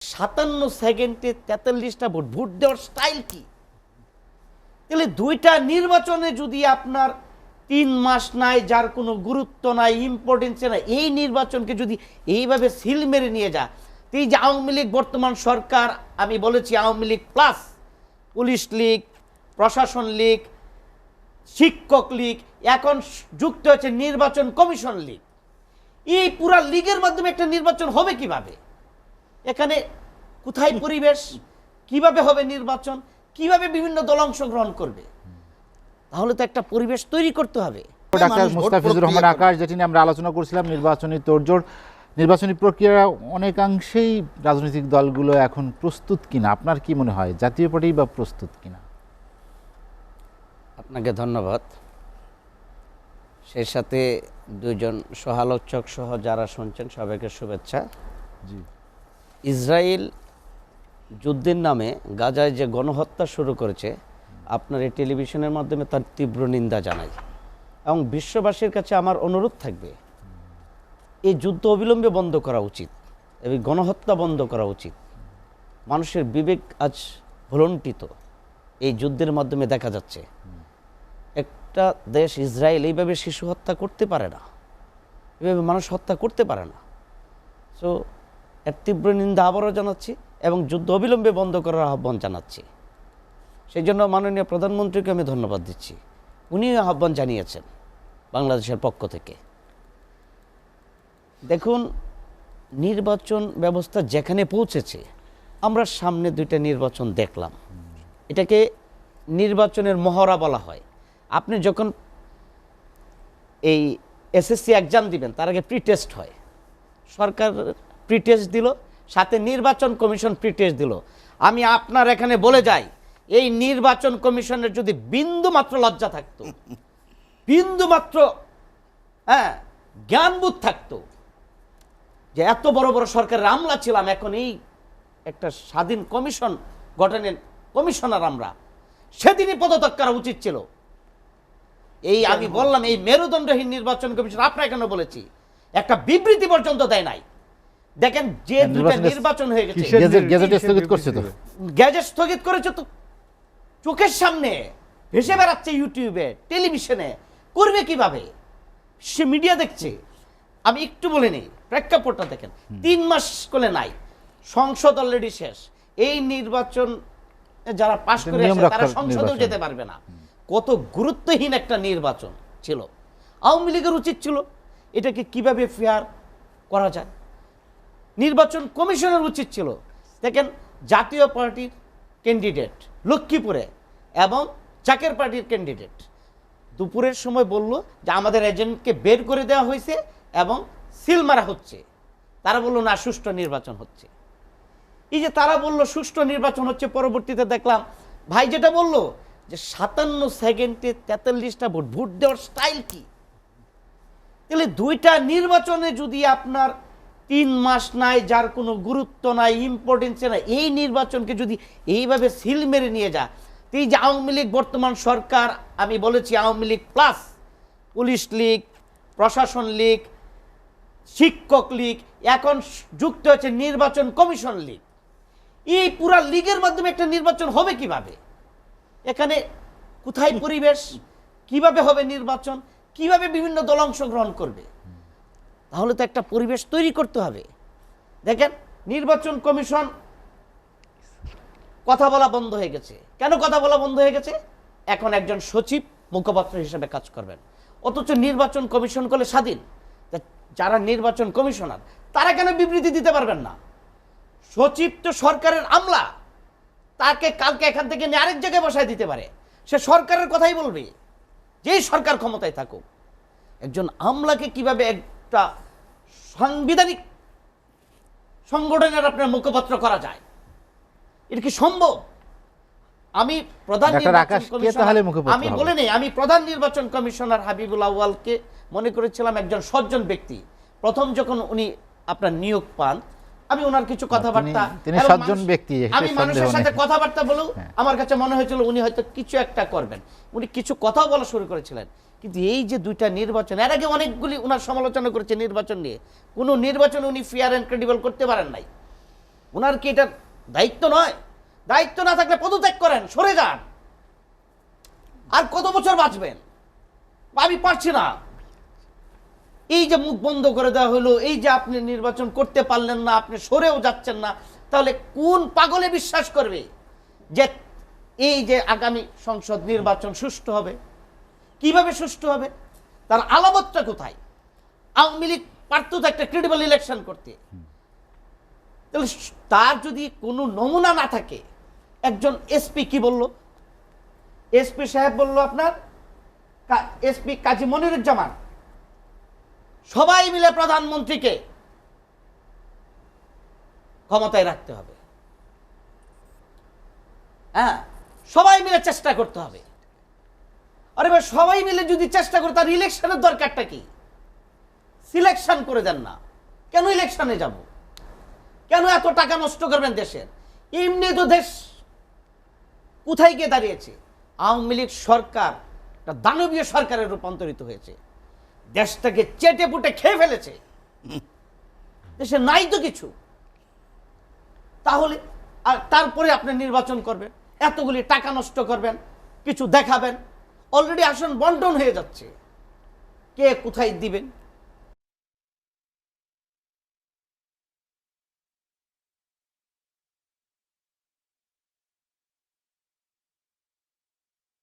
57 সেকেন্ডে 43টা vote, vote দেওয়ার style কি? তাহলে দুইটা নির্বাচনে যদি আপনার 3 মাস নাই, যার কোনো গুরুত্ব নাই, ইম্পর্টেন্স নাই, এই নির্বাচনকে যদি এইভাবে সিল মেরে নিয়ে যা, এই যে আওয়ামী লীগ বর্তমান সরকার, আমি বলেছি আওয়ামী লীগ প্লাস পুলিশ লীগ, প্রশাসন লীগ, শিক্ষক লীগ, এখন যুক্ত হয়েছে নির্বাচন কমিশন লীগ। এই পুরা লীগের মাধ্যমে একটা নির্বাচন হবে কিভাবে? এখানে কোথায় পরিবেশ, কিভাবে হবে নির্বাচন, কিভাবে বিভিন্ন দল অংশগ্রহণ করবে? তাহলে তো একটা পরিবেশ তৈরি করতে হবে। ডাক্তার মুস্তাফিজুর রহমান আকাশ, যেটি নিয়ে আমরা আলোচনা করছিলাম, নির্বাচনী তোড়জোড়, নির্বাচনী প্রক্রিয়া অনেকাংশেই রাজনৈতিক দলগুলো এখন প্রস্তুত কিনা, আপনার কি মনে হয় জাতীয় পার্টি বা প্রস্তুত কিনা? আপনাকে ধন্যবাদ। সেই সাথে দুইজন সহালোচক সহ যারা শুনছেন সবাইকে শুভেচ্ছা। জি। ইসরায়েল যুদ্ধের নামে গাজায় যে গণহত্যা শুরু করেছে, আপনার এই টেলিভিশনের মাধ্যমে তার তীব্র নিন্দা জানাই এবং বিশ্ববাসীর কাছে আমার অনুরোধ থাকবে, এই যুদ্ধ অবিলম্বে বন্ধ করা উচিত, এই গণহত্যা বন্ধ করা উচিত। মানুষের বিবেক আজ ভুলণ্ঠিত এই যুদ্ধের মাধ্যমে দেখা যাচ্ছে। একটা দেশ ইসরায়েল এইভাবে শিশু হত্যা করতে পারে না, এভাবে মানুষ হত্যা করতে পারে না। সো এর তীব্র নিন্দা আবারও জানাচ্ছি এবং যুদ্ধ অবিলম্বে বন্ধ করার আহ্বান জানাচ্ছি। সেই জন্য মাননীয় প্রধানমন্ত্রীকে আমি ধন্যবাদ দিচ্ছি, উনি আহ্বান জানিয়েছেন বাংলাদেশের পক্ষ থেকে। দেখুন, নির্বাচন ব্যবস্থা যেখানে পৌঁছেছে, আমরা সামনে 2টা নির্বাচন দেখলাম, এটাকে নির্বাচনের মহড়া বলা হয়। আপনি যখন এই এসএসসি এক্সাম দিবেন, তার আগে প্রি টেস্ট হয়, সরকার প্রি টেস্ট দিল, সাথে নির্বাচন কমিশন প্রি টেস্ট দিল। আমি আপনার এখানে বলে যাই, এই নির্বাচন কমিশনের যদি বিন্দু মাত্র লজ্জা থাকতো, বিন্দু মাত্র জ্ঞানবোধ থাকতো, যে এত বড় বড় সরকারের আমলা ছিলাম, এখন এই একটা স্বাধীন কমিশন গঠনের কমিশনার আমরা, সেদিনই পদত্যাগ করা উচিত ছিল। এই আমি বললাম, এই মেরুদণ্ডহীন নির্বাচন কমিশন, আপনার কেন বলেছি, একটা বিবৃতি পর্যন্ত দেয় নাই। দেখেন, যে 2টা নির্বাচন হয়ে গেছে, গ্যাজেট স্থগিত করেছে তো চোখের সামনে ভেসে বেড়াচ্ছে, ইউটিউবে, টেলিভিশনে, করবে কিভাবে? সে মিডিয়া দেখছে। আমি একটু বলে নেই, প্রেক্ষাপটটা দেখেন, 3 মাস করে নাই, সংসদ অলরেডি শেষ। এই নির্বাচন যারা পাশ করে আসে তারা সংসদেও যেতে পারবে না। কত গুরুত্বহীন একটা নির্বাচন ছিল। আওয়ামী লীগের উচিত ছিল এটাকে কিভাবে ফেয়ার করা যায়। নির্বাচন কমিশনের উচিত ছিল, দেখেন, জাতীয় পার্টির ক্যান্ডিডেট লক্ষ্মীপুরে এবং চাকের পার্টির ক্যান্ডিডেট দুপুরের সময় বলল যে আমাদের এজেন্টকে বের করে দেওয়া হয়েছে এবং সিল মারা হচ্ছে। তারা বলল না, সুষ্ঠু নির্বাচন হচ্ছে। এই যে তারা বলল সুষ্ঠু নির্বাচন হচ্ছে, পরবর্তীতে দেখলাম ভাই যেটা বলল যে 57 সেকেন্ডে 43টা ভোট, ভোট দেওয়ার স্টাইল কি? তাহলে 2টা নির্বাচনে যদি আপনার 3 মাস নাই, যার কোনো গুরুত্ব নাই, ইম্পর্টেন্স নাই, এই নির্বাচনকে যদি এইভাবে সিল মেরে নিয়ে যা, এই যে আওয়ামী লীগ বর্তমান সরকার, আমি বলেছি আওয়ামী লীগ প্লাস পুলিশ লীগ, প্রশাসন লীগ, শিক্ষক লীগ, এখন যুক্ত হয়েছে নির্বাচন কমিশন লীগ। এই পুরা লীগের মাধ্যমে একটা নির্বাচন হবে কিভাবে? এখানে কোথায় পরিবেশ, কিভাবে হবে নির্বাচন, কিভাবে বিভিন্ন দল অংশগ্রহণ করবে? তাহলে তো একটা পরিবেশ তৈরি করতে হবে। দেখেন, নির্বাচন কমিশন কথা বলা বন্ধ হয়ে গেছে। কেন কথা বলা বন্ধ হয়ে গেছে? এখন একজন সচিব মুখপাত্র হিসেবে কাজ করবেন, অথচ নির্বাচন কমিশন করলে স্বাধীন। যারা নির্বাচন কমিশনার তারা কেন বিবৃতি দিতে পারবেন না? সচিব তো সরকারের আমলা, তাকে কালকে এখান থেকে নিয়ে আরেক জায়গায় বসায় দিতে পারে, সে সরকারের কথাই বলবে, যেই সরকার ক্ষমতায় থাকুক। একজন আমলাকে কিভাবে একটা সাংবিধানিক সংগঠনের আপনার মুখপাত্র করা যায়? এটা কি সম্ভব? আমি প্রধান নির্বাচন কমিশনার, আমি বলে নেই, আমি প্রধান নির্বাচন কমিশনার হাবিবুল আউয়ালকে মনে করেছিলাম একজন সজ্জন ব্যক্তি। প্রথম যখন উনি আপনার নিয়োগ পান, আমি ওনার কিছু কথাবার্তা, আমি মানুষের সাথে কথাবার্তা বলেও আমার কাছে মনে হয়েছিল উনি হয়তো কিছু একটা করবেন। উনি কিছু কথা বলা শুরু করেছিলেন, কিন্তু এই যে 2টা নির্বাচন, এর আগে অনেকগুলি ওনার সমালোচনা করেছে নির্বাচন নিয়ে, কোনো নির্বাচন উনি ফেয়ার অ্যান্ড ক্রেডিবল করতে পারেন নাই। ওনার কি এটার দায়িত্ব নয়? দায়িত্ব না থাকলে পদত্যাগ করেন, সরে যান। আর কত বছর বাঁচবেন? আমি পারছি না। এই যে মুখ বন্ধ করে দেওয়া হলো, এই যে আপনি নির্বাচন করতে পারলেন না, আপনি সরেও যাচ্ছেন না, তাহলে কোন পাগলে বিশ্বাস করবে যে এই যে আগামী সংসদ নির্বাচন সুষ্ঠু হবে? কিভাবে সুষ্ঠু হবে? তার আলামতটা কোথায়? আওয়ামী লীগ পারত তো একটা ক্রেডিবল ইলেকশন করতে। তাহলে তার যদি কোনো নমুনা না থাকে, একজন এসপি কি বলল? এসপি সাহেব বলল আপনার এসপি কাজী মনিরুজ্জামান সবাই মিলে প্রধানমন্ত্রীকে ক্ষমতায় রাখতে হবে। হ্যাঁ, সবাই মিলে চেষ্টা করতে হবে। আরে ভাই, সবাই মিলে যদি চেষ্টা করে, তার ইলেকশনের দরকারটা কি? সিলেকশন করে দেন না। কেন ইলেকশনে যাব? কেন এত টাকা নষ্ট করবেন দেশের? এমনি তো দেশ কোথায় গিয়ে দাঁড়িয়েছে? আওয়ামী লীগ সরকার একটা দানবীয় সরকারে রূপান্তরিত হয়েছে, দেশটাকে চেটে পুটে খেয়ে ফেলেছে। দেশে নাই তো কিছু। তাহলে আর তারপরে আপনি নির্বাচন করবেন, এতগুলি টাকা নষ্ট করবেন, কিছু দেখাবেন। অলরেডি আসন বন্টন হয়ে যাচ্ছে, কে কোথায় দিবেন?